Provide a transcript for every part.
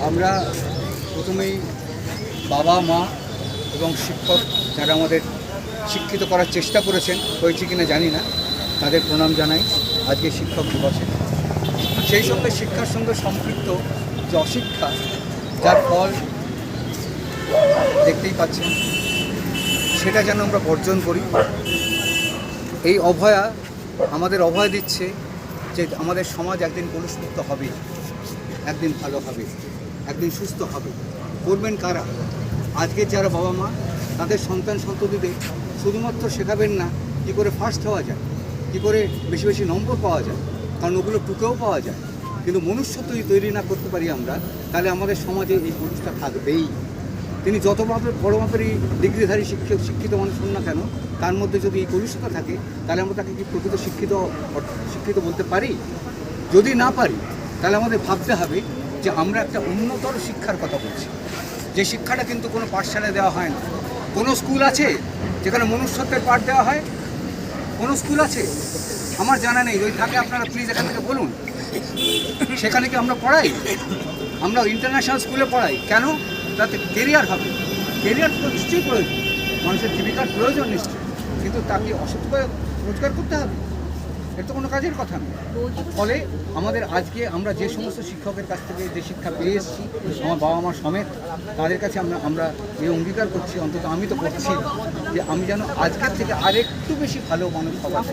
আমরা প্রথমেই বাবা মা এবং শিক্ষক যারা আমাদের শিক্ষিত করার চেষ্টা করেছেন, হয়েছে কিনা জানি না, তাদের প্রণাম জানাই আজকে শিক্ষক দিবসে। সেই সঙ্গে শিক্ষার সঙ্গে সম্পৃক্ত যে অশিক্ষা, যার ফল দেখতেই পাচ্ছেন, সেটা যেন আমরা বর্জন করি। এই অভয়া আমাদের অভয় দিচ্ছে যে আমাদের সমাজ একদিন কলুষমুক্ত হবে, একদিন ভালো হবে, একদিন সুস্থ হবে। করবেন কারা? আজকের যারা বাবা মা তাদের সন্তান সন্ততিদের শুধুমাত্র শেখাবেন না কী করে ফার্স্ট হওয়া যায়, কী করে বেশি বেশি নম্বর পাওয়া যায়, কারণ ওগুলো টুকেও পাওয়া যায়, কিন্তু মনুষ্যত্ব যদি তৈরি না করতে পারি আমরা, তাহলে আমাদের সমাজে এই মানুষটা থাকবেই। তিনি যত বড় মাপেরই ডিগ্রিধারী শিক্ষিত মানুষ হন না কেন, তার মধ্যে যদি এই কলুষতা থাকে, তাহলে আমরা তাকে কি প্রকৃত শিক্ষিত বলতে পারি? যদি না পারি, তাহলে আমাদের ভাবতে হবে যে আমরা একটা উন্নতর শিক্ষার কথা বলছি, যে শিক্ষাটা কিন্তু কোনো পাঠশালায় দেওয়া হয় না। কোনো স্কুল আছে যেখানে মনুষ্যত্বের পাঠ দেওয়া হয়? কোনো স্কুল আছে? আমার জানা নেই। ওই থাকে আপনারা প্লিজ এখান থেকে বলুন। সেখানে কি আমরা পড়াই? আমরা ইন্টারন্যাশনাল স্কুলে পড়াই কেন? তাতে কেরিয়ার হবে। কেরিয়ার তো নিশ্চয়ই প্রয়োজন, মানুষের জীবিকার প্রয়োজন নিশ্চয়ই, কিন্তু তাকে অসৎ করে রোজগার করতে হবে, এর তো কোনো কাজের কথা নেই। ফলে আমাদের আজকে আমরা যে সমস্ত শিক্ষকের কাছ থেকে যে শিক্ষা পেয়ে এসেছি, আমার বাবা মা সমেত, তাদের কাছে আমরা এই অঙ্গীকার করছি, অন্তত আমি তো করছি, যে আমি যেন আজকের থেকে আরেকটু বেশি ভালো মানুষ হবার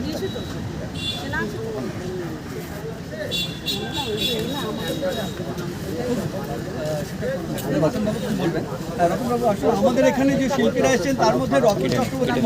রতনবাবু আসলে আমাদের এখানে যে শিল্পীরা এসেছেন তার মধ্যে রকি চক্রবর্তী